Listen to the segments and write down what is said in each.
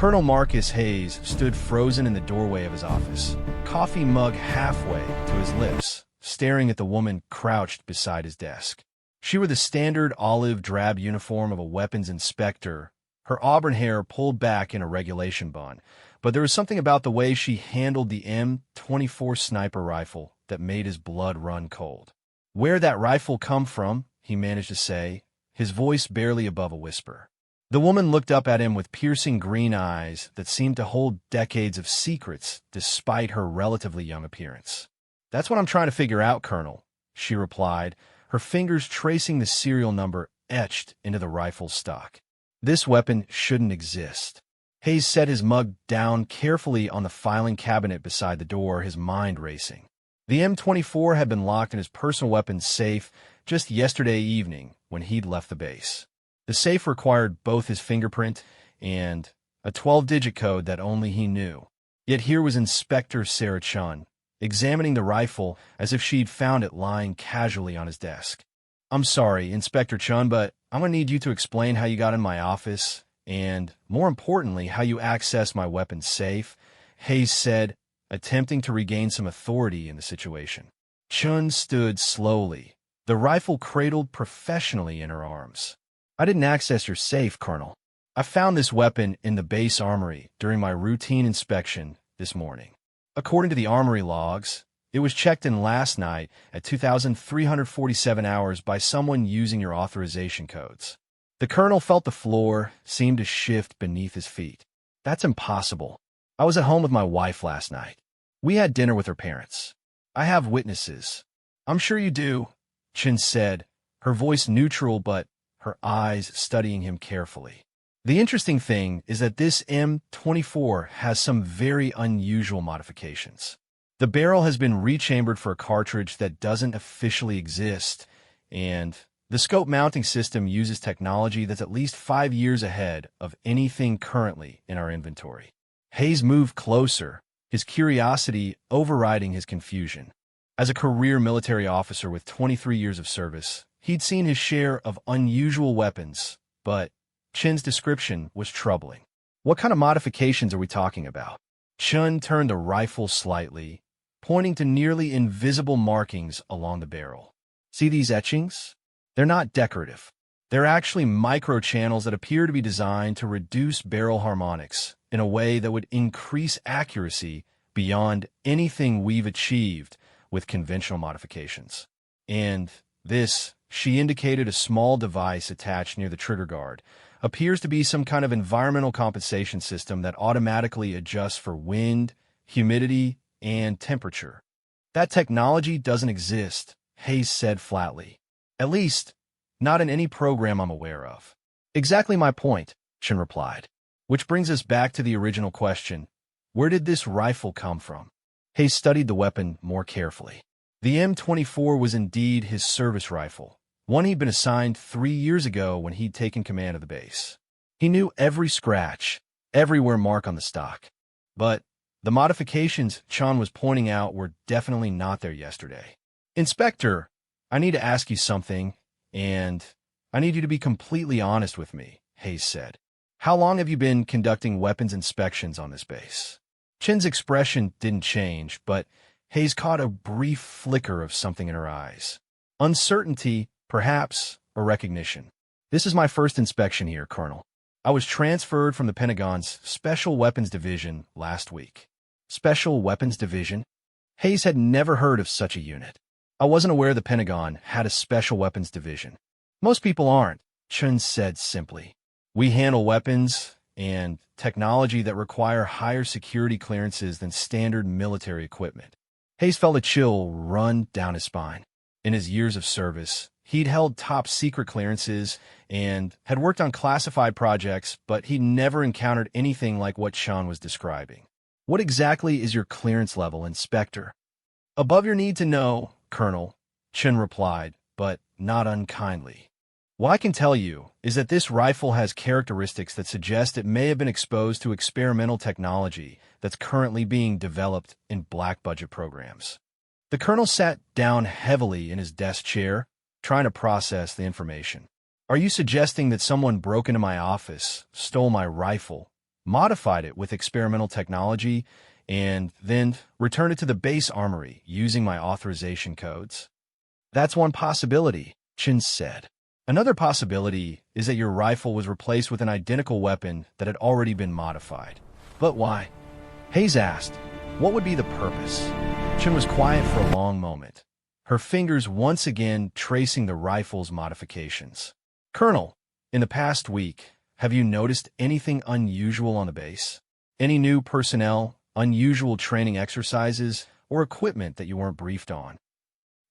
Colonel Marcus Hayes stood frozen in the doorway of his office, coffee mug halfway to his lips, staring at the woman crouched beside his desk. She wore the standard olive-drab uniform of a weapons inspector, her auburn hair pulled back in a regulation bun, but there was something about the way she handled the M24 sniper rifle that made his blood run cold. "Where'd that rifle come from?" he managed to say, his voice barely above a whisper. The woman looked up at him with piercing green eyes that seemed to hold decades of secrets despite her relatively young appearance. "That's what I'm trying to figure out, Colonel," she replied, her fingers tracing the serial number etched into the rifle's stock. "This weapon shouldn't exist." Hayes set his mug down carefully on the filing cabinet beside the door, his mind racing. The M24 had been locked in his personal weapons safe just yesterday evening when he'd left the base. The safe required both his fingerprint and a 12-digit code that only he knew. Yet here was Inspector Sarah Chun, examining the rifle as if she'd found it lying casually on his desk. "I'm sorry, Inspector Chun, but I'm going to need you to explain how you got in my office and, more importantly, how you accessed my weapons safe," Hayes said, attempting to regain some authority in the situation. Chun stood slowly, the rifle cradled professionally in her arms. "I didn't access your safe, Colonel. I found this weapon in the base armory during my routine inspection this morning. According to the armory logs, it was checked in last night at 2,347 hours by someone using your authorization codes." The colonel felt the floor seem to shift beneath his feet. "That's impossible. I was at home with my wife last night. We had dinner with her parents. I have witnesses." "I'm sure you do," Chin said, her voice neutral but her eyes studying him carefully. "The interesting thing is that this M24 has some very unusual modifications. The barrel has been rechambered for a cartridge that doesn't officially exist, and the scope mounting system uses technology that's at least 5 years ahead of anything currently in our inventory." Hayes moved closer, his curiosity overriding his confusion. As a career military officer with 23 years of service, he'd seen his share of unusual weapons, but Chin's description was troubling. "What kind of modifications are we talking about?" Chun turned the rifle slightly, pointing to nearly invisible markings along the barrel. "See these etchings? They're not decorative. They're actually microchannels that appear to be designed to reduce barrel harmonics in a way that would increase accuracy beyond anything we've achieved with conventional modifications. And this," she indicated a small device attached near the trigger guard, "appears to be some kind of environmental compensation system that automatically adjusts for wind, humidity, and temperature." "That technology doesn't exist," Hayes said flatly. "At least, not in any program I'm aware of." "Exactly my point," Chin replied. "Which brings us back to the original question. Where did this rifle come from?" Hayes studied the weapon more carefully. The M24 was indeed his service rifle, one he'd been assigned 3 years ago when he'd taken command of the base. He knew every scratch, every wear mark on the stock. But the modifications Chun was pointing out were definitely not there yesterday. "Inspector, I need to ask you something, and I need you to be completely honest with me," Hayes said. "How long have you been conducting weapons inspections on this base?" Chin's expression didn't change, but Hayes caught a brief flicker of something in her eyes. Uncertainty, perhaps, or recognition. "This is my first inspection here, Colonel. I was transferred from the Pentagon's Special Weapons Division last week." Special Weapons Division? Hayes had never heard of such a unit. "I wasn't aware the Pentagon had a Special Weapons Division." "Most people aren't," Chun said simply. "We handle weapons and technology that require higher security clearances than standard military equipment." Hayes felt a chill run down his spine. In his years of service, he'd held top-secret clearances and had worked on classified projects, but he'd never encountered anything like what Chun was describing. "What exactly is your clearance level, Inspector?" "Above your need to know, Colonel," Chun replied, but not unkindly. "What I can tell you is that this rifle has characteristics that suggest it may have been exposed to experimental technology that's currently being developed in black budget programs." The colonel sat down heavily in his desk chair, trying to process the information. "Are you suggesting that someone broke into my office, stole my rifle, modified it with experimental technology, and then returned it to the base armory using my authorization codes. That's one possibility, Chin said. Another possibility is that your rifle was replaced with an identical weapon that had already been modified. But why? Hayes asked. What would be the purpose? Chin was quiet for a long moment, her fingers once again tracing the rifle's modifications. Colonel, in the past week, have you noticed anything unusual on the base? Any new personnel, unusual training exercises, or equipment that you weren't briefed on?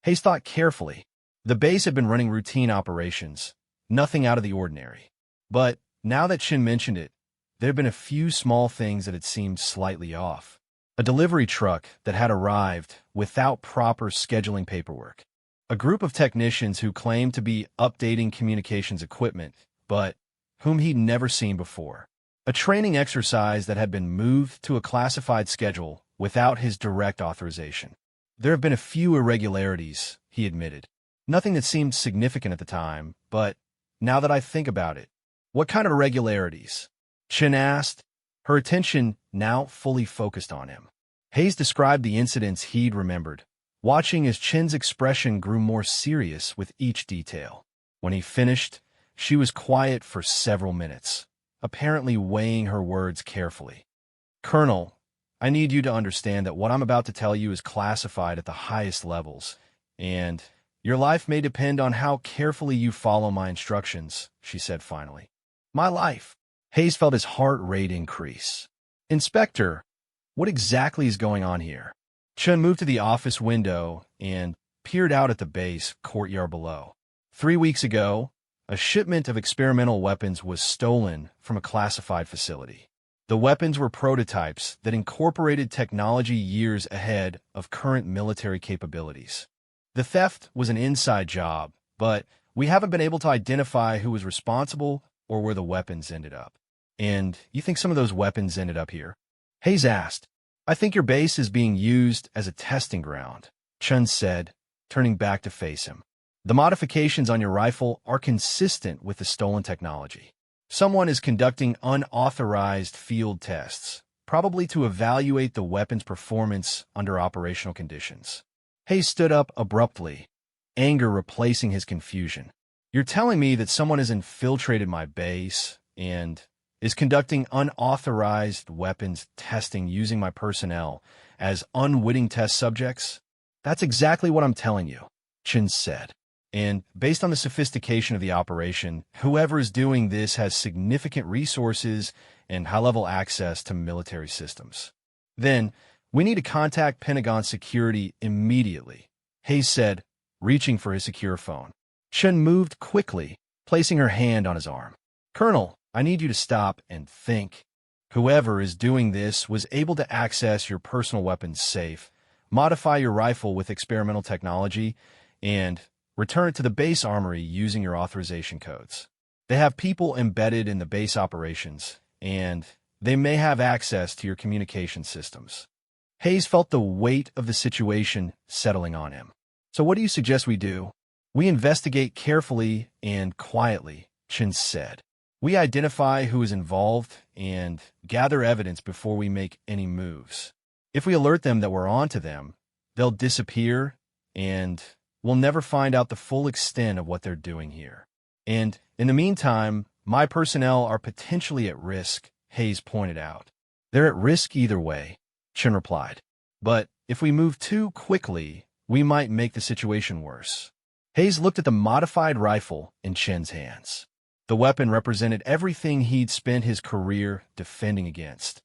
Hayes thought carefully. The base had been running routine operations, nothing out of the ordinary. But now that Chin mentioned it, there had been a few small things that had seemed slightly off. A delivery truck that had arrived without proper scheduling paperwork. A group of technicians who claimed to be updating communications equipment, but whom he'd never seen before. A training exercise that had been moved to a classified schedule without his direct authorization. There have been a few irregularities, he admitted. Nothing that seemed significant at the time, but now that I think about it, what kind of irregularities? Chin asked, her attention now fully focused on him. Hayes described the incidents he'd remembered, watching as Chin's expression grew more serious with each detail. When he finished, she was quiet for several minutes, apparently weighing her words carefully. Colonel, I need you to understand that what I'm about to tell you is classified at the highest levels, and your life may depend on how carefully you follow my instructions, she said finally. My life. Hayes felt his heart rate increase. Inspector, what exactly is going on here? Chun moved to the office window and peered out at the base courtyard below. 3 weeks ago, a shipment of experimental weapons was stolen from a classified facility. The weapons were prototypes that incorporated technology years ahead of current military capabilities. The theft was an inside job, but we haven't been able to identify who was responsible or where the weapons ended up. And you think some of those weapons ended up here? Hayes asked. I think your base is being used as a testing ground, Chun said, turning back to face him. The modifications on your rifle are consistent with the stolen technology. Someone is conducting unauthorized field tests, probably to evaluate the weapon's performance under operational conditions. Hayes stood up abruptly, anger replacing his confusion. You're telling me that someone has infiltrated my base and is conducting unauthorized weapons testing using my personnel as unwitting test subjects? That's exactly what I'm telling you, Chin said. And based on the sophistication of the operation, whoever is doing this has significant resources and high-level access to military systems. Then, we need to contact Pentagon security immediately, Hayes said, reaching for his secure phone. Chen moved quickly, placing her hand on his arm. Colonel, I need you to stop and think. Whoever is doing this was able to access your personal weapons safe, modify your rifle with experimental technology, and return it to the base armory using your authorization codes. They have people embedded in the base operations, and they may have access to your communication systems. Hayes felt the weight of the situation settling on him. So what do you suggest we do? We investigate carefully and quietly, Chin said. We identify who is involved and gather evidence before we make any moves. If we alert them that we're onto them, they'll disappear and we'll never find out the full extent of what they're doing here. And in the meantime, my personnel are potentially at risk, Hayes pointed out. They're at risk either way, Chin replied. But if we move too quickly, we might make the situation worse. Hayes looked at the modified rifle in Chin's hands. The weapon represented everything he'd spent his career defending against.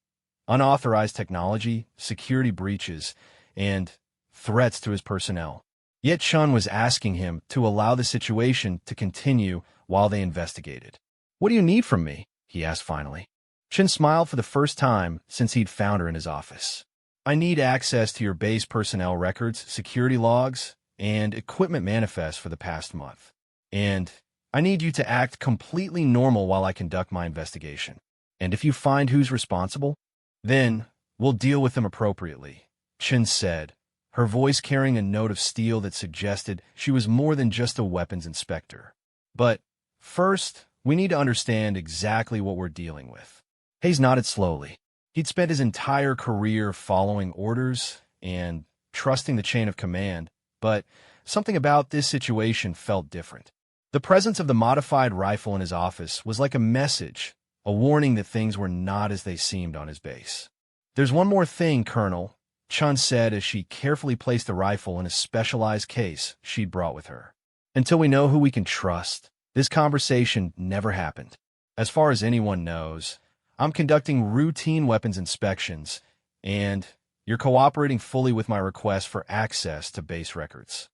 Unauthorized technology, security breaches, and threats to his personnel. Yet Chun was asking him to allow the situation to continue while they investigated. What do you need from me? He asked finally. Chin smiled for the first time since he'd found her in his office. I need access to your base personnel records, security logs, and equipment manifests for the past month. And I need you to act completely normal while I conduct my investigation. And if you find who's responsible, then we'll deal with them appropriately, Chin said, her voice carrying a note of steel that suggested she was more than just a weapons inspector. But first, we need to understand exactly what we're dealing with. Hayes nodded slowly. He'd spent his entire career following orders and trusting the chain of command, but something about this situation felt different. The presence of the modified rifle in his office was like a message, a warning that things were not as they seemed on his base. "There's one more thing, Colonel," Chun said as she carefully placed the rifle in a specialized case she'd brought with her. "Until we know who we can trust, this conversation never happened. As far as anyone knows, I'm conducting routine weapons inspections, and you're cooperating fully with my request for access to base records."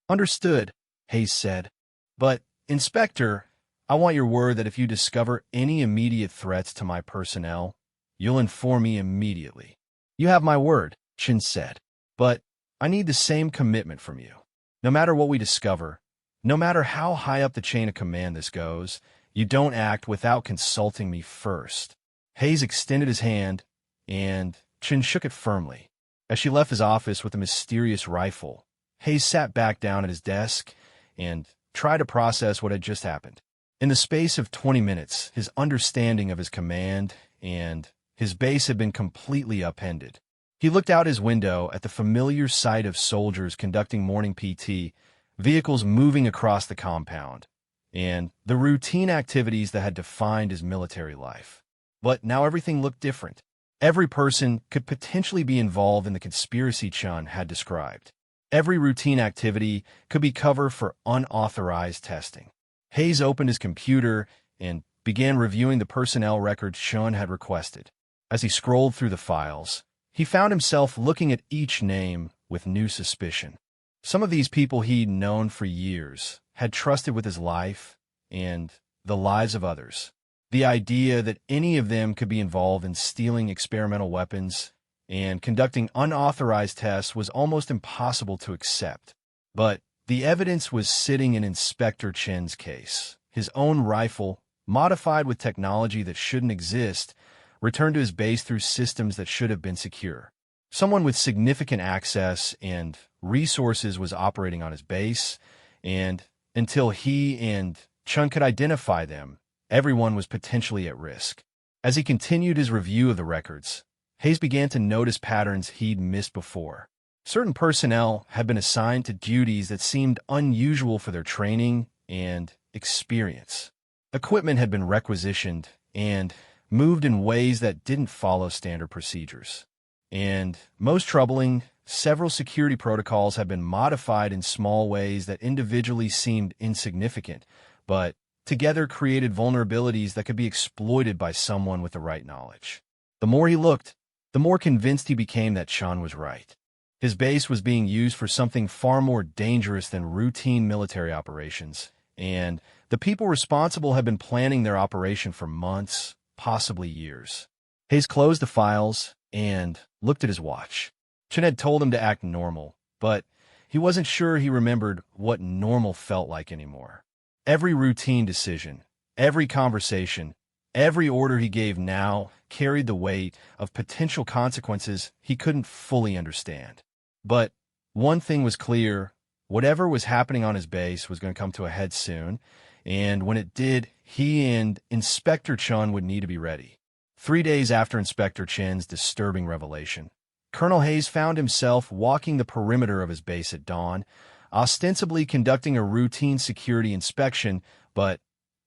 "Understood," Hayes said. "But, Inspector, I want your word that if you discover any immediate threats to my personnel, you'll inform me immediately." "You have my word," Chin said. "But I need the same commitment from you. No matter what we discover, no matter how high up the chain of command this goes, you don't act without consulting me first." Hayes extended his hand, and Chin shook it firmly. As she left his office with the mysterious rifle, Hayes sat back down at his desk and tried to process what had just happened. In the space of 20 minutes, his understanding of his command and his base had been completely upended. He looked out his window at the familiar sight of soldiers conducting morning PT, vehicles moving across the compound, and the routine activities that had defined his military life. But now everything looked different. Every person could potentially be involved in the conspiracy Chun had described. Every routine activity could be cover for unauthorized testing. Hayes opened his computer and began reviewing the personnel records Chun had requested. As he scrolled through the files, he found himself looking at each name with new suspicion. Some of these people he'd known for years, had trusted with his life and the lives of others. The idea that any of them could be involved in stealing experimental weapons and conducting unauthorized tests was almost impossible to accept. But the evidence was sitting in Inspector Chen's case. His own rifle, modified with technology that shouldn't exist, returned to his base through systems that should have been secure. Someone with significant access and resources was operating on his base, and until he and Chun could identify them, everyone was potentially at risk. As he continued his review of the records, Hayes began to notice patterns he'd missed before. Certain personnel had been assigned to duties that seemed unusual for their training and experience. Equipment had been requisitioned and moved in ways that didn't follow standard procedures. And, most troubling, several security protocols had been modified in small ways that individually seemed insignificant, but together created vulnerabilities that could be exploited by someone with the right knowledge. The more he looked, the more convinced he became that Chun was right. His base was being used for something far more dangerous than routine military operations, and the people responsible had been planning their operation for months, possibly years. Hayes closed the files and looked at his watch. Chun had told him to act normal, but he wasn't sure he remembered what normal felt like anymore. Every routine decision, every conversation, every order he gave now carried the weight of potential consequences he couldn't fully understand. But one thing was clear: whatever was happening on his base was going to come to a head soon, and when it did, he and Inspector Chun would need to be ready. 3 days after Inspector Chen's disturbing revelation, Colonel Hayes found himself walking the perimeter of his base at dawn, ostensibly conducting a routine security inspection, but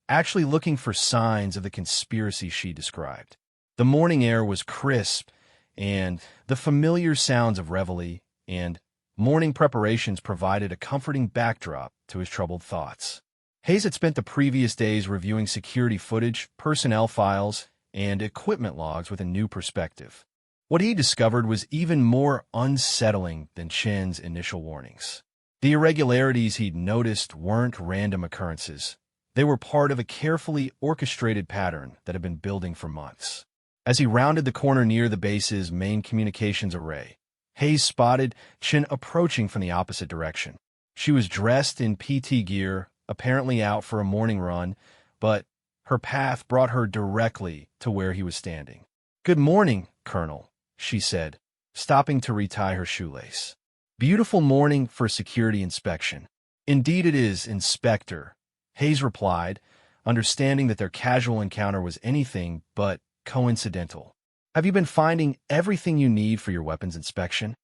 actually looking for signs of the conspiracy she described. The morning air was crisp, and the familiar sounds of reveille and morning preparations provided a comforting backdrop to his troubled thoughts. Hayes had spent the previous days reviewing security footage, personnel files, and equipment logs with a new perspective. What he discovered was even more unsettling than Chen's initial warnings. The irregularities he'd noticed weren't random occurrences. They were part of a carefully orchestrated pattern that had been building for months. As he rounded the corner near the base's main communications array, Hayes spotted Chen approaching from the opposite direction. She was dressed in PT gear, apparently out for a morning run, but her path brought her directly to where he was standing. "Good morning, Colonel," she said, stopping to retie her shoelace. "Beautiful morning for security inspection." "Indeed it is, Inspector," Hayes replied, understanding that their casual encounter was anything but coincidental. Have you been finding everything you need for your weapons inspection?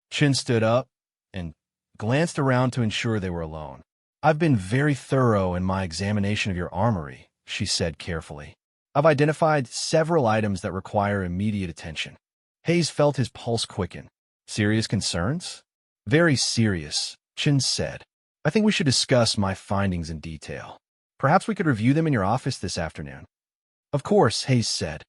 Chin stood up and glanced around to ensure they were alone. I've been very thorough in my examination of your armory, she said carefully. I've identified several items that require immediate attention. Hayes felt his pulse quicken. Serious concerns? Very serious, Chin said. I think we should discuss my findings in detail. Perhaps we could review them in your office this afternoon. Of course, Hayes said.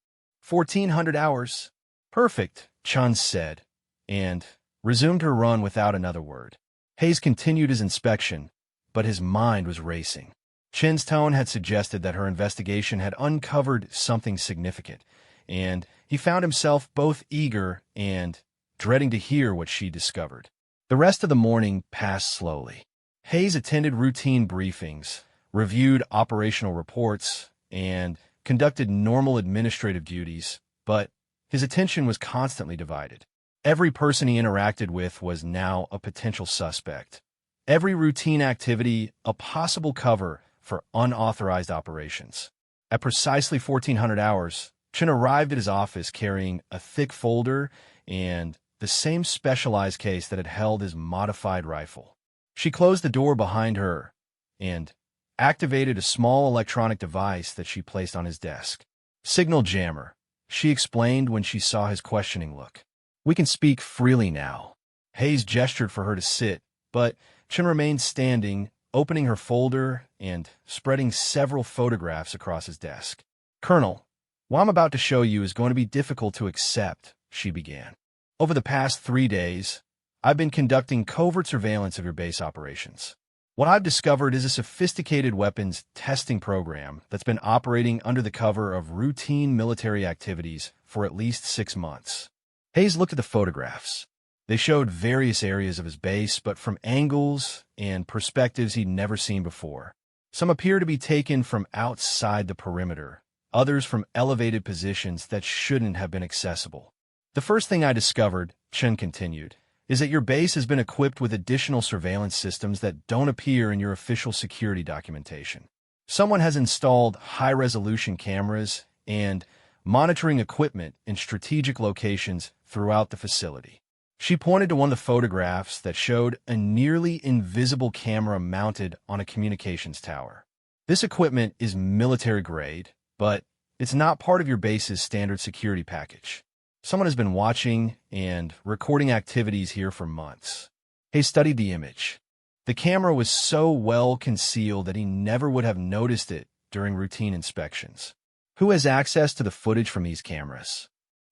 1,400 hours. Perfect, Chun said, and resumed her run without another word. Hayes continued his inspection, but his mind was racing. Chin's tone had suggested that her investigation had uncovered something significant, and he found himself both eager and dreading to hear what she discovered. The rest of the morning passed slowly. Hayes attended routine briefings, reviewed operational reports, and conducted normal administrative duties, but his attention was constantly divided. Every person he interacted with was now a potential suspect. Every routine activity, a possible cover for unauthorized operations. At precisely 1,400 hours, Chin arrived at his office carrying a thick folder and the same specialized case that had held his modified rifle. She closed the door behind her and activated a small electronic device that she placed on his desk. Signal jammer, she explained when she saw his questioning look. We can speak freely now. Hayes gestured for her to sit, but Chin remained standing, opening her folder and spreading several photographs across his desk. Colonel, what I'm about to show you is going to be difficult to accept, she began. Over the past 3 days, I've been conducting covert surveillance of your base operations. What I've discovered is a sophisticated weapons testing program that's been operating under the cover of routine military activities for at least 6 months. Hayes looked at the photographs. They showed various areas of his base, but from angles and perspectives he'd never seen before. Some appear to be taken from outside the perimeter, others from elevated positions that shouldn't have been accessible. The first thing I discovered, Chen continued, is that your base has been equipped with additional surveillance systems that don't appear in your official security documentation. Someone has installed high-resolution cameras and monitoring equipment in strategic locations throughout the facility. She pointed to one of the photographs that showed a nearly invisible camera mounted on a communications tower. This equipment is military-grade, but it's not part of your base's standard security package. Someone has been watching and recording activities here for months. He studied the image. The camera was so well concealed that he never would have noticed it during routine inspections. Who has access to the footage from these cameras?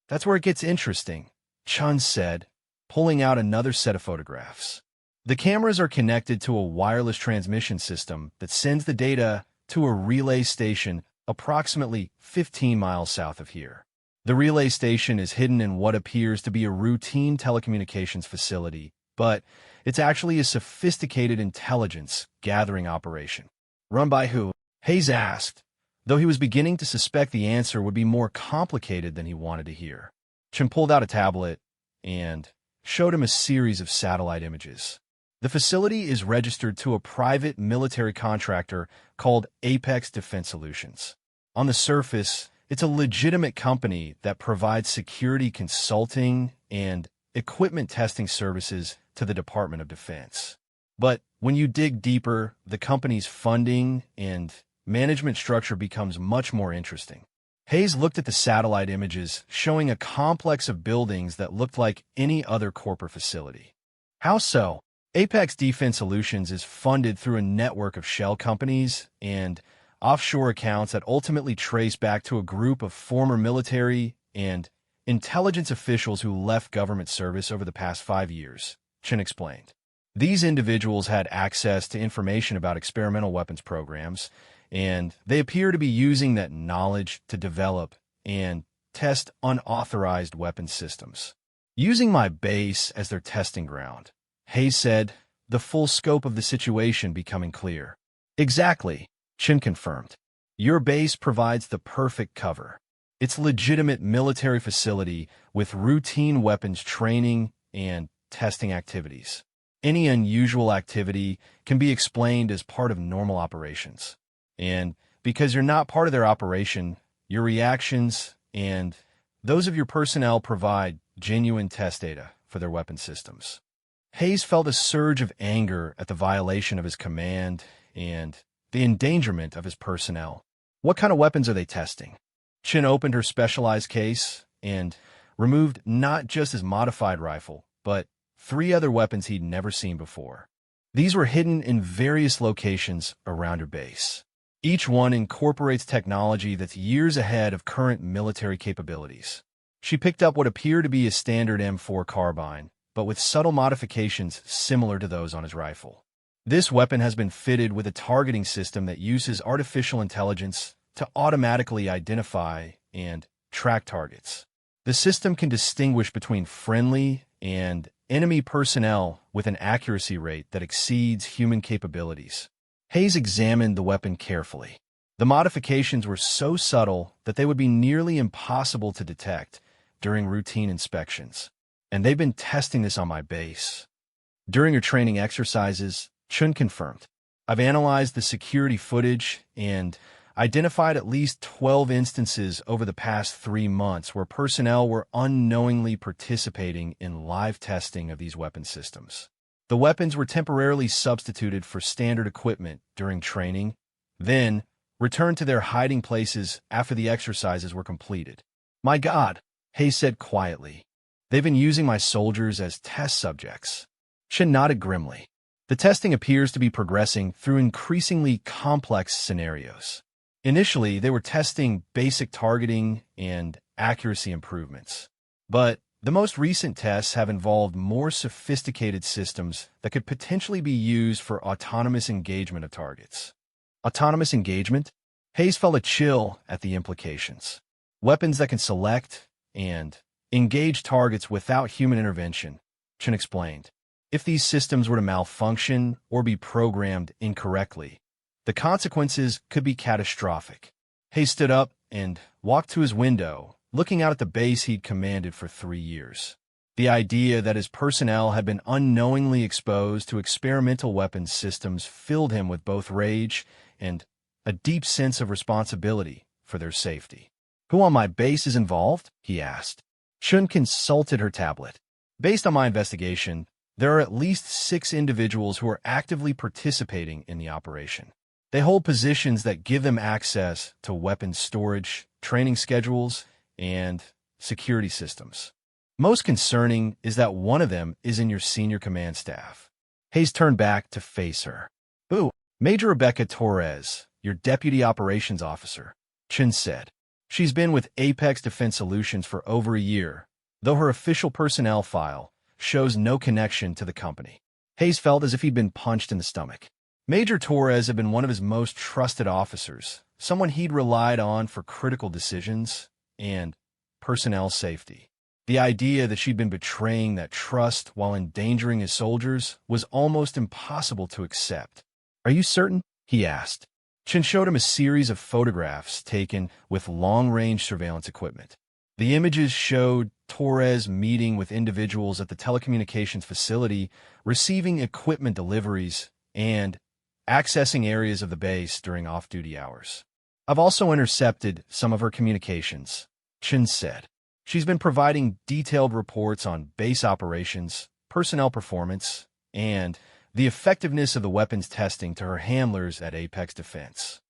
That's where it gets interesting, Chun said, pulling out another set of photographs. The cameras are connected to a wireless transmission system that sends the data to a relay station approximately 15 miles south of here. The relay station is hidden in what appears to be a routine telecommunications facility, but it's actually a sophisticated intelligence gathering operation. Run by who? Hayes asked, though he was beginning to suspect the answer would be more complicated than he wanted to hear. Chin pulled out a tablet and showed him a series of satellite images. The facility is registered to a private military contractor called Apex Defense Solutions. On the surface, it's a legitimate company that provides security consulting and equipment testing services to the Department of Defense. But when you dig deeper, the company's funding and management structure becomes much more interesting. Hayes looked at the satellite images, showing a complex of buildings that looked like any other corporate facility. How so? Apex Defense Solutions is funded through a network of shell companies and offshore accounts that ultimately trace back to a group of former military and intelligence officials who left government service over the past 5 years, Chin explained. These individuals had access to information about experimental weapons programs, and they appear to be using that knowledge to develop and test unauthorized weapons systems. Using my base as their testing ground, Hayes said, the full scope of the situation becoming clear. Exactly, Chin confirmed. Your base provides the perfect cover. It's a legitimate military facility with routine weapons training and testing activities. Any unusual activity can be explained as part of normal operations. And because you're not part of their operation, your reactions and those of your personnel provide genuine test data for their weapon systems. Hayes felt a surge of anger at the violation of his command and the endangerment of his personnel. What kind of weapons are they testing? Chin opened her specialized case and removed not just his modified rifle, but 3 other weapons he'd never seen before. These were hidden in various locations around her base. Each one incorporates technology that's years ahead of current military capabilities. She picked up what appeared to be a standard M4 carbine, but with subtle modifications similar to those on his rifle. This weapon has been fitted with a targeting system that uses artificial intelligence to automatically identify and track targets. The system can distinguish between friendly and enemy personnel with an accuracy rate that exceeds human capabilities. Hayes examined the weapon carefully. The modifications were so subtle that they would be nearly impossible to detect during routine inspections. And they've been testing this on my base. During her training exercises, Chun confirmed, I've analyzed the security footage and identified at least 12 instances over the past 3 months where personnel were unknowingly participating in live testing of these weapon systems. The weapons were temporarily substituted for standard equipment during training, then returned to their hiding places after the exercises were completed. My God, Hayes said quietly. They've been using my soldiers as test subjects. Shin nodded grimly. The testing appears to be progressing through increasingly complex scenarios. Initially, they were testing basic targeting and accuracy improvements. But the most recent tests have involved more sophisticated systems that could potentially be used for autonomous engagement of targets. Autonomous engagement? Hayes felt a chill at the implications. Weapons that can select and engage targets without human intervention, Chen explained. If these systems were to malfunction or be programmed incorrectly, the consequences could be catastrophic. Hayes stood up and walked to his window, looking out at the base he'd commanded for 3 years. The idea that his personnel had been unknowingly exposed to experimental weapons systems filled him with both rage and a deep sense of responsibility for their safety. Who on my base is involved? He asked. Chun consulted her tablet. Based on my investigation, there are at least 6 individuals who are actively participating in the operation. They hold positions that give them access to weapons storage, training schedules, and security systems. Most concerning is that one of them is in your senior command staff. Hayes turned back to face her. Ooh, Major Rebecca Torres, your deputy operations officer, Chin said. She's been with Apex Defense Solutions for over a year, though her official personnel file shows no connection to the company. Hayes felt as if he'd been punched in the stomach. Major Torres had been one of his most trusted officers, someone he'd relied on for critical decisions and personnel safety. The idea that she'd been betraying that trust while endangering his soldiers was almost impossible to accept. Are you certain? He asked. Chin showed him a series of photographs taken with long-range surveillance equipment. The images showed Torres meeting with individuals at the telecommunications facility, receiving equipment deliveries, and accessing areas of the base during off-duty hours. I've also intercepted some of her communications, Chin said. She's been providing detailed reports on base operations, personnel performance, and the effectiveness of the weapons testing to her handlers at Apex Defense.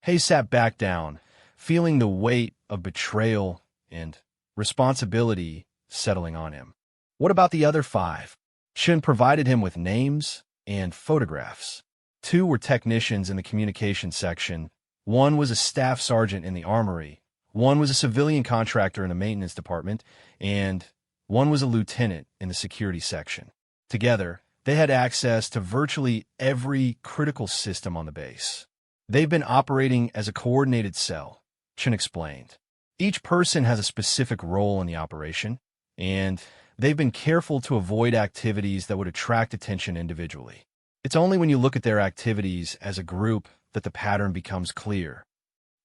Hayes sat back down, feeling the weight of betrayal and responsibility settling on him. What about the other 5? Chin provided him with names and photographs. 2 were technicians in the communications section. 1 was a staff sergeant in the armory. 1 was a civilian contractor in the maintenance department, and 1 was a lieutenant in the security section. Together, they had access to virtually every critical system on the base. They've been operating as a coordinated cell, Chin explained. Each person has a specific role in the operation, and they've been careful to avoid activities that would attract attention individually. It's only when you look at their activities as a group that the pattern becomes clear.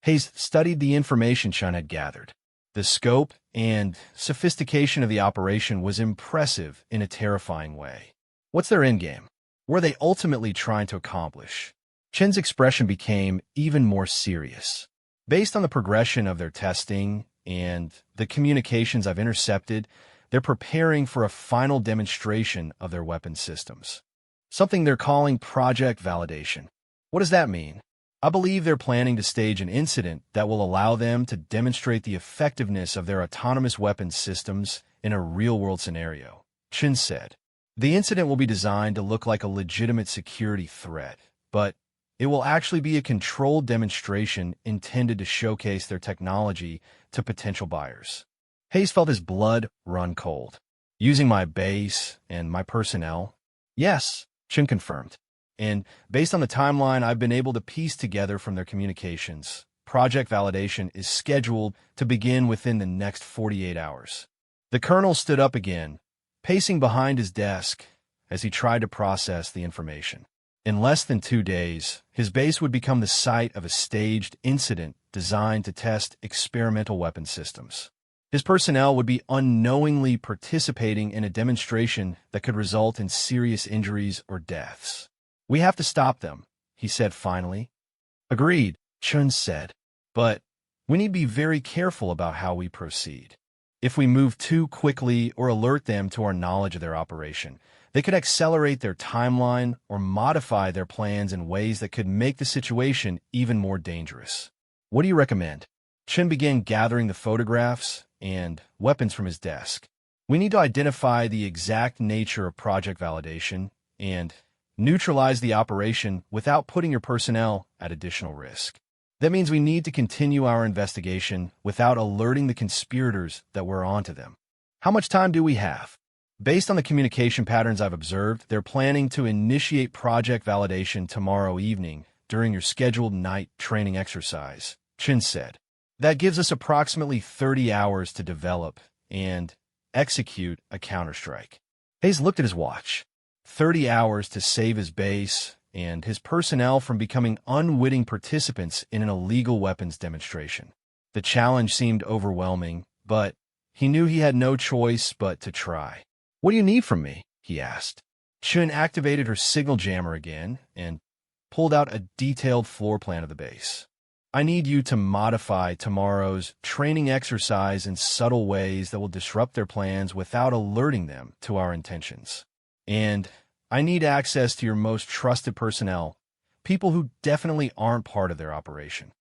Hayes studied the information Chun had gathered. The scope and sophistication of the operation was impressive in a terrifying way. What's their endgame? What are they ultimately trying to accomplish? Chin's expression became even more serious. Based on the progression of their testing and the communications I've intercepted, they're preparing for a final demonstration of their weapon systems. Something they're calling Project Validation. What does that mean? I believe they're planning to stage an incident that will allow them to demonstrate the effectiveness of their autonomous weapons systems in a real-world scenario, Chin said. The incident will be designed to look like a legitimate security threat, but it will actually be a controlled demonstration intended to showcase their technology to potential buyers. Hayes felt his blood run cold. Using my base and my personnel? Yes, Chin confirmed. And based on the timeline I've been able to piece together from their communications, Project Validation is scheduled to begin within the next 48 hours. The colonel stood up again, pacing behind his desk as he tried to process the information. In less than 2 days, his base would become the site of a staged incident designed to test experimental weapon systems. His personnel would be unknowingly participating in a demonstration that could result in serious injuries or deaths. We have to stop them, he said finally. Agreed, Chun said. But we need to be very careful about how we proceed. If we move too quickly or alert them to our knowledge of their operation, they could accelerate their timeline or modify their plans in ways that could make the situation even more dangerous. What do you recommend? Chin began gathering the photographs and weapons from his desk. We need to identify the exact nature of Project Validation and neutralize the operation without putting your personnel at additional risk. That means we need to continue our investigation without alerting the conspirators that we're onto them. How much time do we have? Based on the communication patterns I've observed, they're planning to initiate Project Validation tomorrow evening during your scheduled night training exercise, Chin said. That gives us approximately 30 hours to develop and execute a counterstrike. Hayes looked at his watch. 30 hours to save his base and his personnel from becoming unwitting participants in an illegal weapons demonstration. The challenge seemed overwhelming, but he knew he had no choice but to try. What do you need from me? He asked. Chun activated her signal jammer again and pulled out a detailed floor plan of the base. I need you to modify tomorrow's training exercise in subtle ways that will disrupt their plans without alerting them to our intentions. And I need access to your most trusted personnel, people who definitely aren't part of their operation.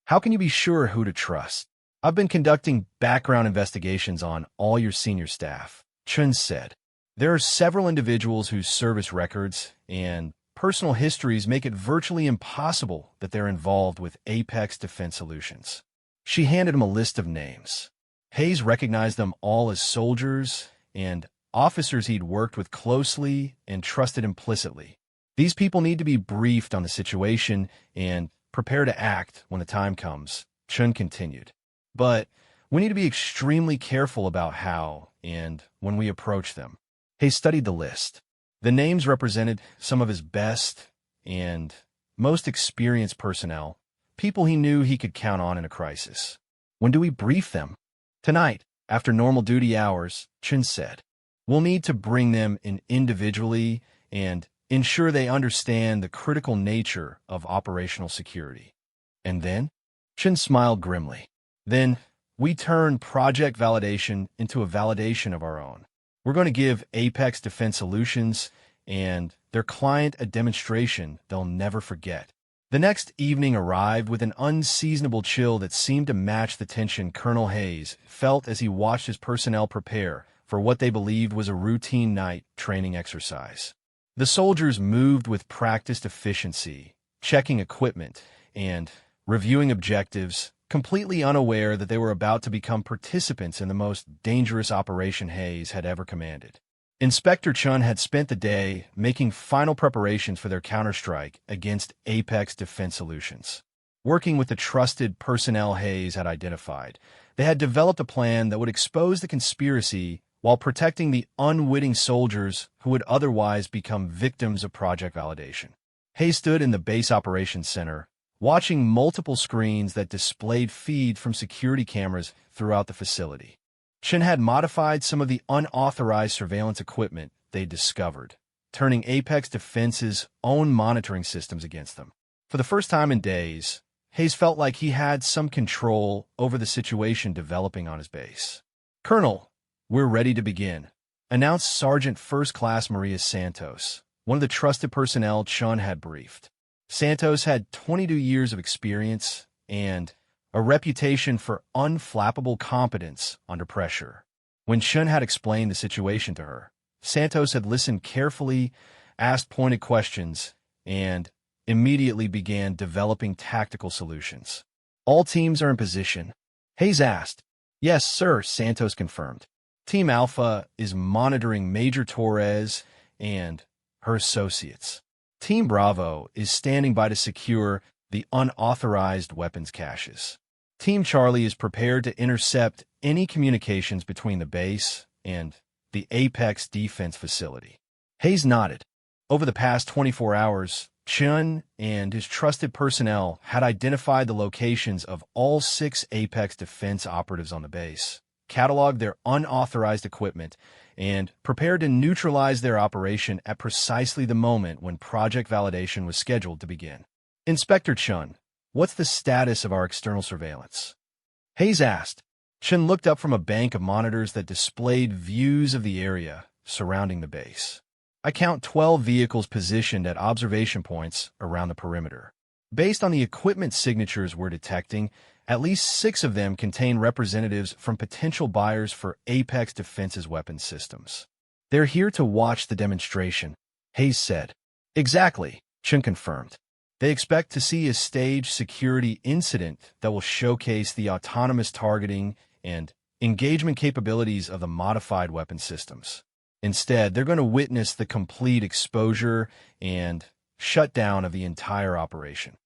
How can you be sure who to trust? I've been conducting background investigations on all your senior staff, Chun said. There are several individuals whose service records and personal histories make it virtually impossible that they're involved with Apex Defense Solutions. She handed him a list of names. Hayes recognized them all as soldiers and officers he'd worked with closely and trusted implicitly. These people need to be briefed on the situation and prepare to act when the time comes, Chun continued. But we need to be extremely careful about how and when we approach them. Hayes studied the list. The names represented some of his best and most experienced personnel, people he knew he could count on in a crisis. When do we brief them? Tonight, after normal duty hours, Chun said. We'll need to bring them in individually and ensure they understand the critical nature of operational security. And then? Chin smiled grimly. Then, we turn Project Validation into a validation of our own. We're going to give Apex Defense Solutions and their client a demonstration they'll never forget. The next evening arrived with an unseasonable chill that seemed to match the tension Colonel Hayes felt as he watched his personnel prepare for what they believed was a routine night training exercise. The soldiers moved with practiced efficiency, checking equipment and reviewing objectives, completely unaware that they were about to become participants in the most dangerous operation Hayes had ever commanded. Inspector Chun had spent the day making final preparations for their counterstrike against Apex Defense Solutions. Working with the trusted personnel Hayes had identified, they had developed a plan that would expose the conspiracy while protecting the unwitting soldiers who would otherwise become victims of Project Validation. Hayes stood in the base operations center, watching multiple screens that displayed feed from security cameras throughout the facility. Chin had modified some of the unauthorized surveillance equipment they'd discovered, turning Apex Defense's own monitoring systems against them. For the first time in days, Hayes felt like he had some control over the situation developing on his base. "Colonel, we're ready to begin," announced Sergeant First Class Maria Santos, one of the trusted personnel Chun had briefed. Santos had 22 years of experience and a reputation for unflappable competence under pressure. When Chun had explained the situation to her, Santos had listened carefully, asked pointed questions, and immediately began developing tactical solutions. "All teams are in position?" Hayes asked. "Yes, sir," Santos confirmed. "Team Alpha is monitoring Major Torres and her associates. Team Bravo is standing by to secure the unauthorized weapons caches. Team Charlie is prepared to intercept any communications between the base and the Apex Defense Facility." Hayes nodded. Over the past 24 hours, Chun and his trusted personnel had identified the locations of all 6 Apex Defense operatives on the base, cataloged their unauthorized equipment, and prepared to neutralize their operation at precisely the moment when project validation was scheduled to begin. "Inspector Chun, what's the status of our external surveillance?" Hayes asked. Chun looked up from a bank of monitors that displayed views of the area surrounding the base. "I count 12 vehicles positioned at observation points around the perimeter. Based on the equipment signatures we're detecting, at least 6 of them contain representatives from potential buyers for Apex Defense's weapons systems. They're here to watch the demonstration," Hayes said. "Exactly," Chun confirmed. "They expect to see a staged security incident that will showcase the autonomous targeting and engagement capabilities of the modified weapon systems. Instead, they're going to witness the complete exposure and shutdown of the entire operation."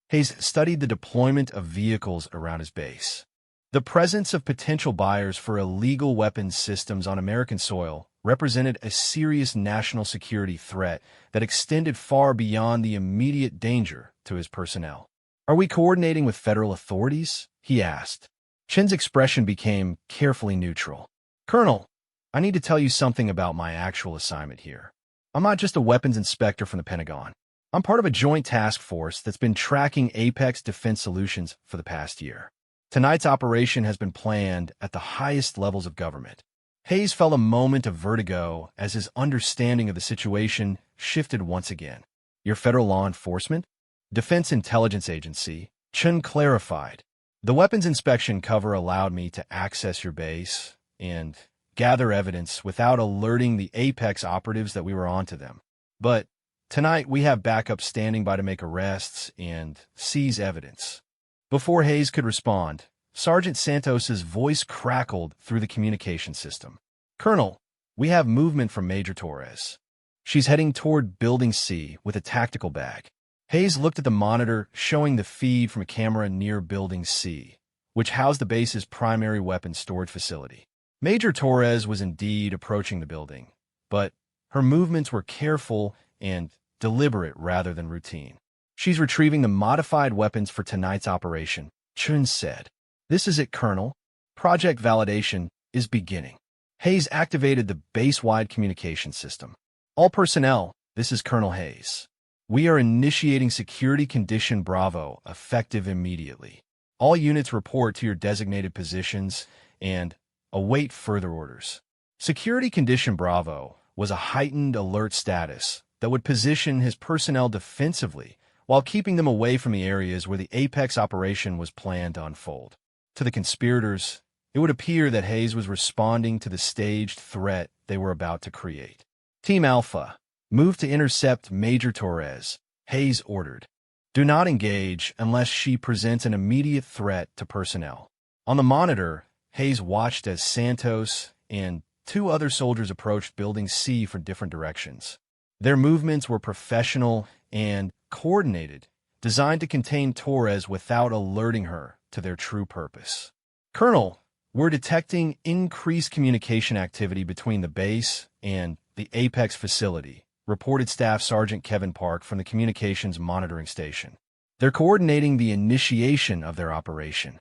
Hayes studied the deployment of vehicles around his base. The presence of potential buyers for illegal weapons systems on American soil represented a serious national security threat that extended far beyond the immediate danger to his personnel. "Are we coordinating with federal authorities?" he asked. Chin's expression became carefully neutral. "Colonel, I need to tell you something about my actual assignment here. I'm not just a weapons inspector from the Pentagon. I'm part of a joint task force that's been tracking Apex Defense Solutions for the past year. Tonight's operation has been planned at the highest levels of government." Hayes felt a moment of vertigo as his understanding of the situation shifted once again. "Your federal law enforcement?" "Defense Intelligence Agency," Chun clarified. "The weapons inspection cover allowed me to access your base and gather evidence without alerting the Apex operatives that we were onto them. But tonight we have backup standing by to make arrests and seize evidence." Before Hayes could respond, Sergeant Santos's voice crackled through the communication system. "Colonel, we have movement from Major Torres. She's heading toward Building C with a tactical bag." Hayes looked at the monitor showing the feed from a camera near Building C, which housed the base's primary weapons storage facility. Major Torres was indeed approaching the building, but her movements were careful and deliberate rather than routine. "She's retrieving the modified weapons for tonight's operation," Chun said. "This is it, Colonel. Project validation is beginning." Hayes activated the base-wide communication system. "All personnel, this is Colonel Hayes. We are initiating Security Condition Bravo, effective immediately. All units report to your designated positions and await further orders." Security Condition Bravo was a heightened alert status that would position his personnel defensively while keeping them away from the areas where the Apex operation was planned to unfold. To the conspirators, it would appear that Hayes was responding to the staged threat they were about to create. "Team Alpha, move to intercept Major Torres," Hayes ordered. "Do not engage unless she presents an immediate threat to personnel." On the monitor, Hayes watched as Santos and 2 other soldiers approached Building C from different directions. Their movements were professional and coordinated, designed to contain Torres without alerting her to their true purpose. "Colonel, we're detecting increased communication activity between the base and the Apex facility," reported Staff Sergeant Kevin Park from the Communications Monitoring Station. "They're coordinating the initiation of their operation.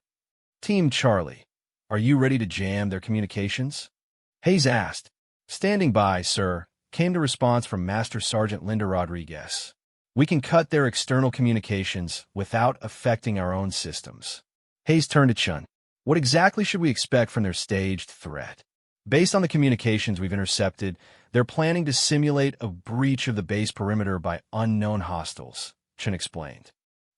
Team Charlie, are you ready to jam their communications?" Hayes asked. "Standing by, sir," came the response from Master Sergeant Linda Rodriguez. We can cut their external communications without affecting our own systems. Hayes turned to Chun. What exactly should we expect from their staged threat? Based on the communications we've intercepted, they're planning to simulate a breach of the base perimeter by unknown hostiles, Chun explained.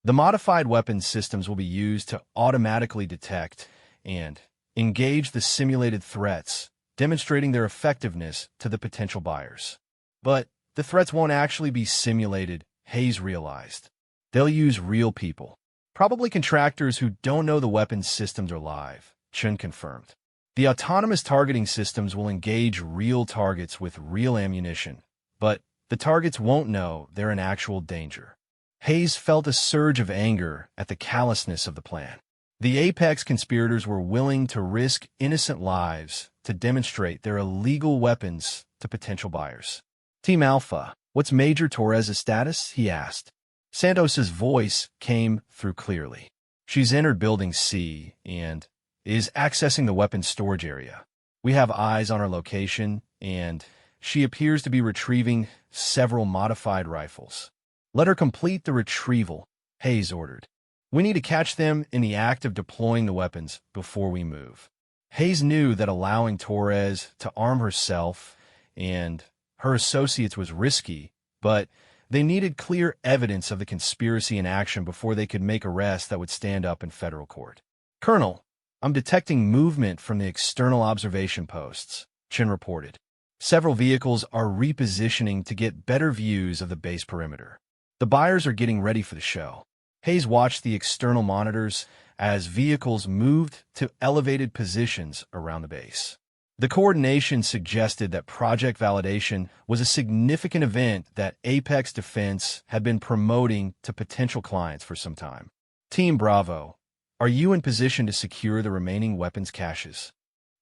The modified weapons systems will be used to automatically detect and engage the simulated threats, demonstrating their effectiveness to the potential buyers. But the threats won't actually be simulated, Hayes realized. They'll use real people. Probably contractors who don't know the weapons systems are live, Chun confirmed. The autonomous targeting systems will engage real targets with real ammunition, but the targets won't know they're in actual danger. Hayes felt a surge of anger at the callousness of the plan. The Apex conspirators were willing to risk innocent lives to demonstrate their illegal weapons to potential buyers. Team Alpha, what's Major Torres' status? He asked. Santos's voice came through clearly. She's entered Building C and is accessing the weapons storage area. We have eyes on her location, and she appears to be retrieving several modified rifles. Let her complete the retrieval, Hayes ordered. We need to catch them in the act of deploying the weapons before we move. Hayes knew that allowing Torres to arm herself and her associates was risky, but they needed clear evidence of the conspiracy in action before they could make arrests that would stand up in federal court. Colonel, I'm detecting movement from the external observation posts, Chin reported. Several vehicles are repositioning to get better views of the base perimeter. The buyers are getting ready for the show. Hayes watched the external monitors as vehicles moved to elevated positions around the base. The coordination suggested that project validation was a significant event that Apex Defense had been promoting to potential clients for some time. Team Bravo, are you in position to secure the remaining weapons caches?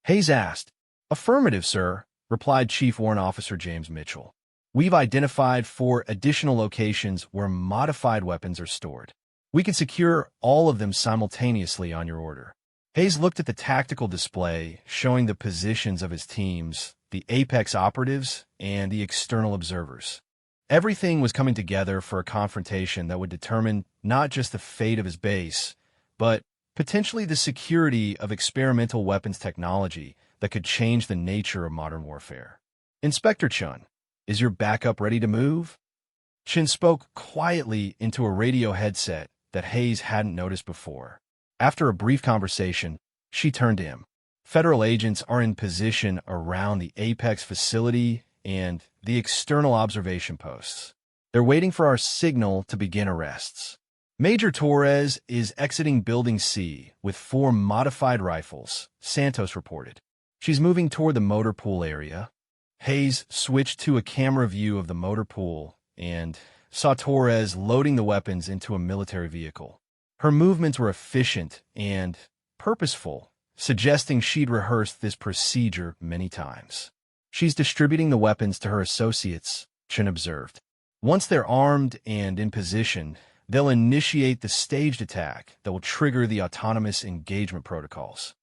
Hayes asked. Affirmative, sir, replied Chief Warrant Officer James Mitchell. We've identified 4 additional locations where modified weapons are stored. We can secure all of them simultaneously on your order. Hayes looked at the tactical display showing the positions of his teams, the Apex operatives, and the external observers. Everything was coming together for a confrontation that would determine not just the fate of his base, but potentially the security of experimental weapons technology that could change the nature of modern warfare. Inspector Chun, is your backup ready to move? Chin spoke quietly into a radio headset that Hayes hadn't noticed before. After a brief conversation, she turned to him. Federal agents are in position around the Apex facility and the external observation posts. They're waiting for our signal to begin arrests. Major Torres is exiting Building C with 4 modified rifles, Santos reported. She's moving toward the motor pool area. Hayes switched to a camera view of the motor pool and saw Torres loading the weapons into a military vehicle. Her movements were efficient and purposeful, suggesting she'd rehearsed this procedure many times. She's distributing the weapons to her associates, Chin observed. Once they're armed and in position, they'll initiate the staged attack that will trigger the autonomous engagement protocols.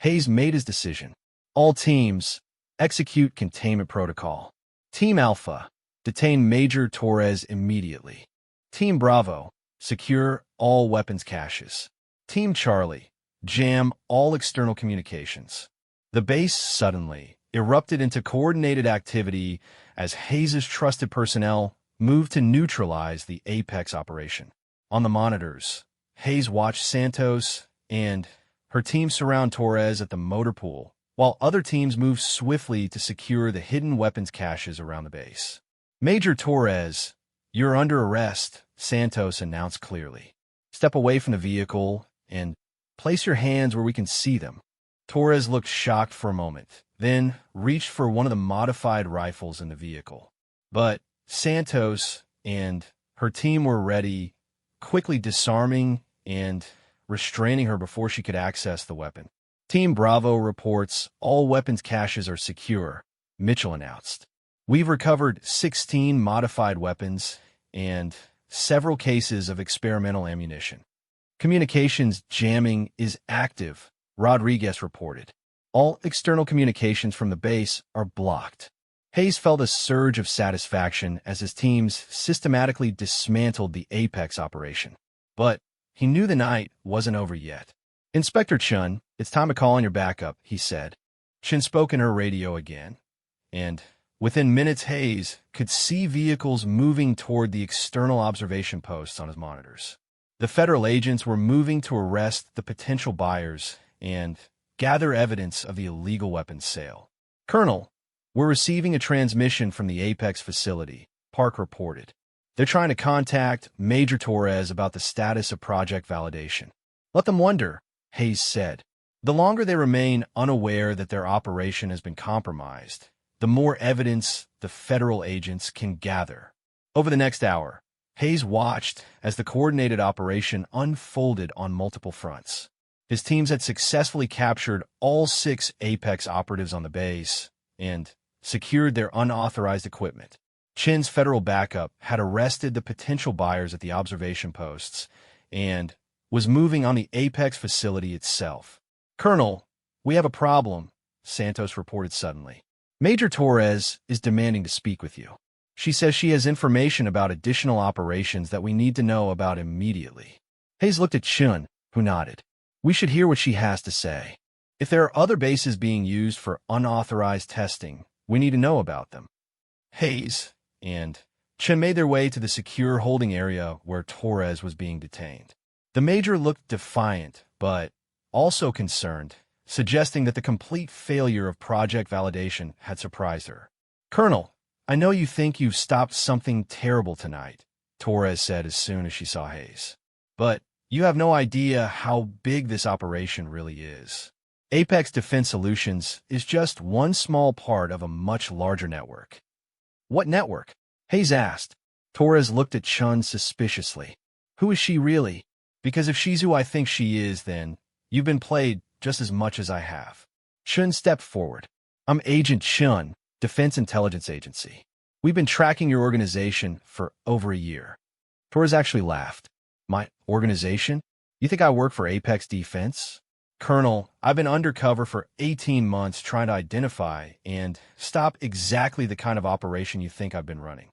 Hayes made his decision. All teams, execute containment protocol. Team Alpha, detain Major Torres immediately. Team Bravo, secure all weapons caches. Team Charlie, jam all external communications. The base suddenly erupted into coordinated activity as Hayes' trusted personnel moved to neutralize the Apex operation. On the monitors, Hayes watched Santos and her team surround Torres at the motor pool, while other teams moved swiftly to secure the hidden weapons caches around the base. Major Torres, you're under arrest, Santos announced clearly. Step away from the vehicle and place your hands where we can see them. Torres looked shocked for a moment, then reached for one of the modified rifles in the vehicle. But Santos and her team were ready, quickly disarming and restraining her before she could access the weapon. Team Bravo reports all weapons caches are secure, Mitchell announced. We've recovered 16 modified weapons and several cases of experimental ammunition. Communications jamming is active, Rodriguez reported. All external communications from the base are blocked. Hayes felt a surge of satisfaction as his teams systematically dismantled the Apex operation. But he knew the night wasn't over yet. "Inspector Chun, it's time to call in your backup," he said. Chun spoke in her radio again, and within minutes Hayes could see vehicles moving toward the external observation posts on his monitors. The federal agents were moving to arrest the potential buyers and gather evidence of the illegal weapons sale. "Colonel, we're receiving a transmission from the Apex facility," Park reported. "They're trying to contact Major Torres about the status of project validation." "Let them wonder," Hayes said. "The longer they remain unaware that their operation has been compromised, the more evidence the federal agents can gather." Over the next hour, Hayes watched as the coordinated operation unfolded on multiple fronts. His teams had successfully captured all 6 Apex operatives on the base and secured their unauthorized equipment. Chin's federal backup had arrested the potential buyers at the observation posts and was moving on the Apex facility itself. "Colonel, we have a problem," Santos reported suddenly. "Major Torres is demanding to speak with you. She says she has information about additional operations that we need to know about immediately." Hayes looked at Chun, who nodded. "We should hear what she has to say. If there are other bases being used for unauthorized testing, we need to know about them." Hayes and Chun made their way to the secure holding area where Torres was being detained. The major looked defiant, but also concerned, suggesting that the complete failure of project validation had surprised her. "Colonel, I know you think you've stopped something terrible tonight," Torres said as soon as she saw Hayes. "But you have no idea how big this operation really is. Apex Defense Solutions is just one small part of a much larger network." "What network?" Hayes asked. Torres looked at Chun suspiciously. "Who is she really? Because if she's who I think she is, then you've been played just as much as I have." Chun stepped forward. "I'm Agent Chun, Defense Intelligence Agency. We've been tracking your organization for over a year." Torres actually laughed. "My organization? You think I work for Apex Defense?" "Colonel, I've been undercover for 18 months trying to identify and stop exactly the kind of operation you think I've been running."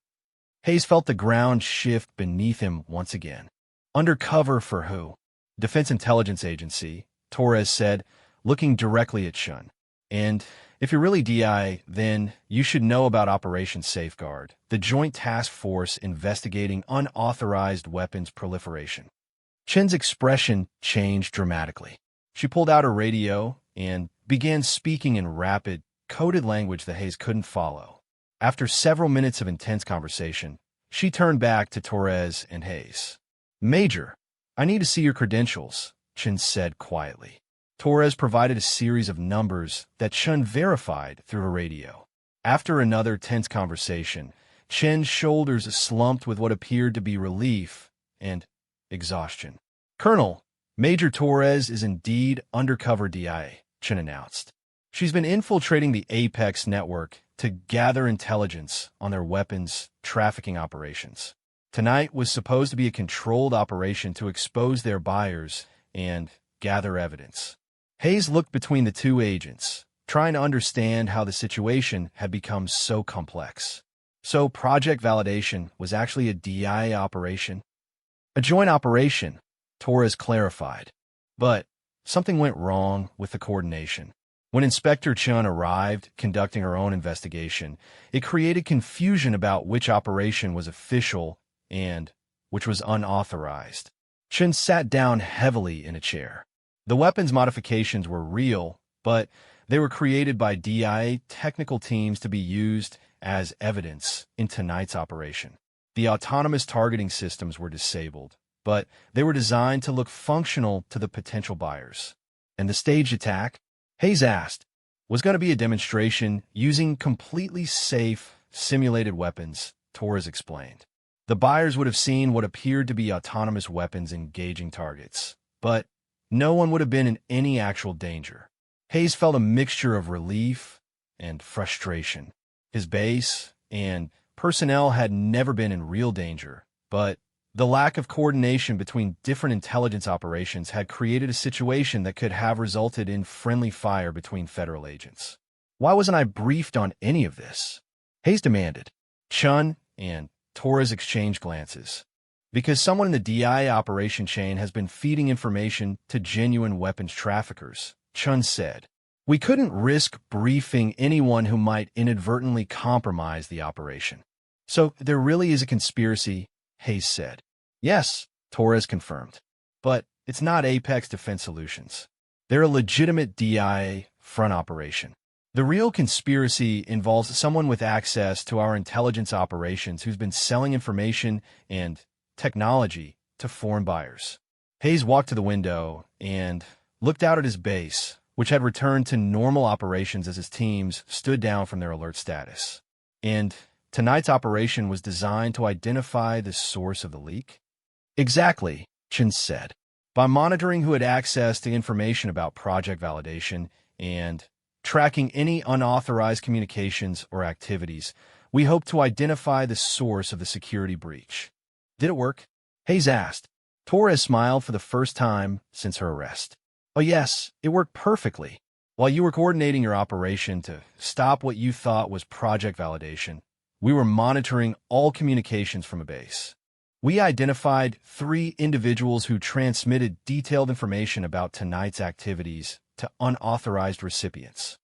Hayes felt the ground shift beneath him once again. "Undercover for who?" "Defense Intelligence Agency," Torres said, looking directly at Chun. "And if you're really DI, then you should know about Operation Safeguard, the Joint Task Force investigating unauthorized weapons proliferation." Chin's expression changed dramatically. She pulled out her radio and began speaking in rapid, coded language that Hayes couldn't follow. After several minutes of intense conversation, she turned back to Torres and Hayes. "Major, I need to see your credentials," Chin said quietly. Torres provided a series of numbers that Chun verified through her radio. After another tense conversation, Chin's shoulders slumped with what appeared to be relief and exhaustion. "Colonel, Major Torres is indeed undercover DI," Chin announced. "She's been infiltrating the Apex network to gather intelligence on their weapons trafficking operations. Tonight was supposed to be a controlled operation to expose their buyers and gather evidence." Hayes looked between the two agents, trying to understand how the situation had become so complex. So project validation was actually a DI operation? "A joint operation," Torres clarified. But something went wrong with the coordination. When Inspector Chun arrived, conducting her own investigation, it created confusion about which operation was official and which was unauthorized. Chun sat down heavily in a chair. The weapons modifications were real, but they were created by DIA technical teams to be used as evidence in tonight's operation. The autonomous targeting systems were disabled, but they were designed to look functional to the potential buyers. And the staged attack, Hayes asked, was going to be a demonstration using completely safe, simulated weapons, Torres explained. The buyers would have seen what appeared to be autonomous weapons engaging targets, but no one would have been in any actual danger. Hayes felt a mixture of relief and frustration. His base and personnel had never been in real danger, but the lack of coordination between different intelligence operations had created a situation that could have resulted in friendly fire between federal agents. Why wasn't I briefed on any of this? Hayes demanded. Chun and Torres exchanged glances. Because someone in the DIA operation chain has been feeding information to genuine weapons traffickers, Chun said. We couldn't risk briefing anyone who might inadvertently compromise the operation. So there really is a conspiracy, Hayes said. Yes, Torres confirmed. But it's not Apex Defense Solutions. They're a legitimate DIA front operation. The real conspiracy involves someone with access to our intelligence operations who's been selling information and technology to foreign buyers. Hayes walked to the window and looked out at his base, which had returned to normal operations as his teams stood down from their alert status. And tonight's operation was designed to identify the source of the leak? Exactly, Chin said. By monitoring who had access to information about project validation and tracking any unauthorized communications or activities, we hope to identify the source of the security breach. Did it work? Hayes asked. Torres smiled for the first time since her arrest. Oh yes, it worked perfectly. While you were coordinating your operation to stop what you thought was project validation, we were monitoring all communications from a base. We identified 3 individuals who transmitted detailed information about tonight's activities to unauthorized recipients.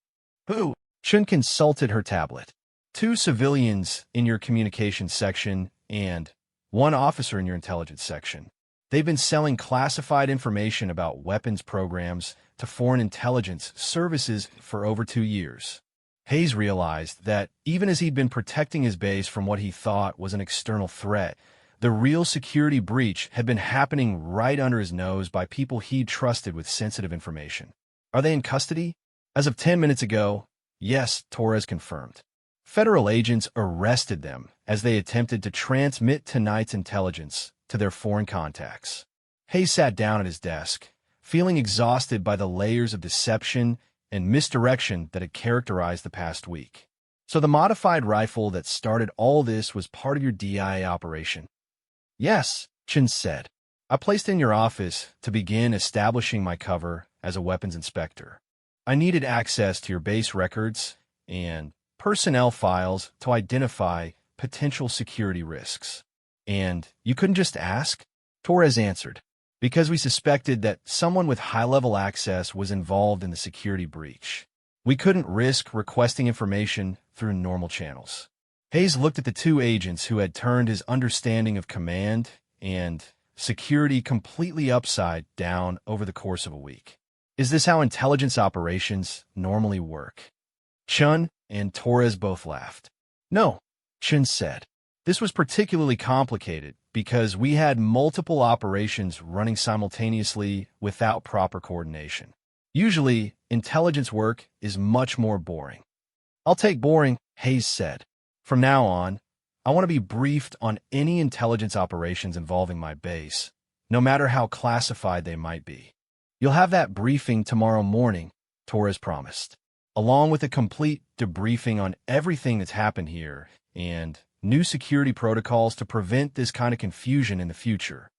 Who? Chun consulted her tablet. 2 civilians in your communications section and 1 officer in your intelligence section. They've been selling classified information about weapons programs to foreign intelligence services for over 2 years. Hayes realized that even as he'd been protecting his base from what he thought was an external threat, the real security breach had been happening right under his nose by people he'd trusted with sensitive information. Are they in custody? As of 10 minutes ago, yes, Torres confirmed. Federal agents arrested them as they attempted to transmit tonight's intelligence to their foreign contacts. Hayes sat down at his desk, feeling exhausted by the layers of deception and misdirection that had characterized the past week. So the modified rifle that started all this was part of your DIA operation? Yes, Chin said. I placed it in your office to begin establishing my cover as a weapons inspector. I needed access to your base records and personnel files to identify potential security risks. And you couldn't just ask? Torres answered. Because we suspected that someone with high-level access was involved in the security breach. We couldn't risk requesting information through normal channels. Hayes looked at the 2 agents who had turned his understanding of command and security completely upside down over the course of a week. Is this how intelligence operations normally work? Chun and Torres both laughed. No, Chun said. This was particularly complicated because we had multiple operations running simultaneously without proper coordination. Usually, intelligence work is much more boring. I'll take boring, Hayes said. From now on, I want to be briefed on any intelligence operations involving my base, no matter how classified they might be. You'll have that briefing tomorrow morning, Torres promised, along with a complete debriefing on everything that's happened here and new security protocols to prevent this kind of confusion in the future.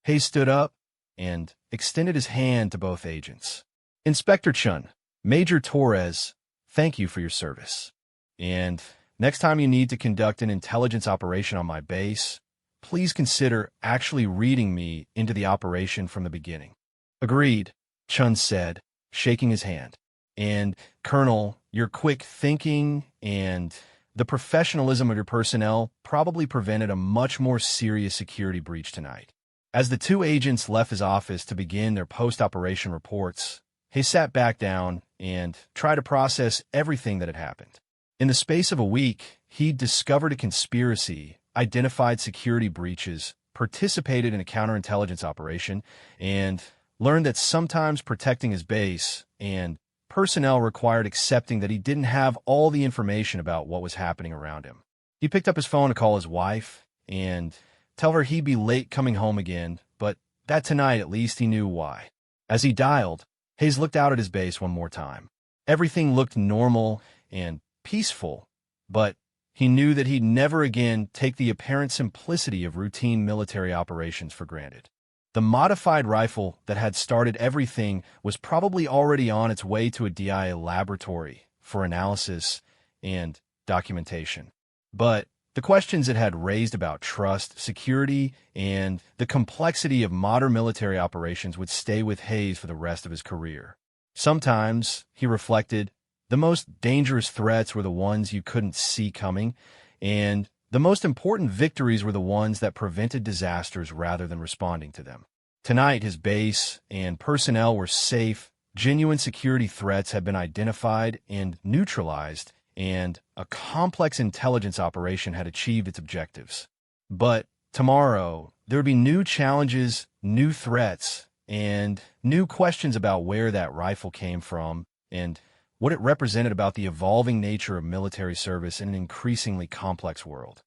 Hayes stood up and extended his hand to both agents. Inspector Chun, Major Torres, thank you for your service. And next time you need to conduct an intelligence operation on my base, please consider actually reading me into the operation from the beginning. Agreed, Chun said, shaking his hand. And, Colonel, your quick thinking and the professionalism of your personnel probably prevented a much more serious security breach tonight. As the 2 agents left his office to begin their post-operation reports, he sat back down and tried to process everything that had happened. In the space of a week, he discovered a conspiracy, identified security breaches, participated in a counterintelligence operation, and learned that sometimes protecting his base and personnel required accepting that he didn't have all the information about what was happening around him. He picked up his phone to call his wife and tell her he'd be late coming home again, but that tonight at least he knew why. As he dialed, Hayes looked out at his base one more time. Everything looked normal and peaceful, but he knew that he'd never again take the apparent simplicity of routine military operations for granted. The modified rifle that had started everything was probably already on its way to a DIA laboratory for analysis and documentation. But the questions it had raised about trust, security, and the complexity of modern military operations would stay with Hayes for the rest of his career. Sometimes, he reflected, the most dangerous threats were the ones you couldn't see coming, and the most important victories were the ones that prevented disasters rather than responding to them. Tonight, his base and personnel were safe, genuine security threats had been identified and neutralized, and a complex intelligence operation had achieved its objectives. But tomorrow, there would be new challenges, new threats, and new questions about where that rifle came from and what it represented about the evolving nature of military service in an increasingly complex world.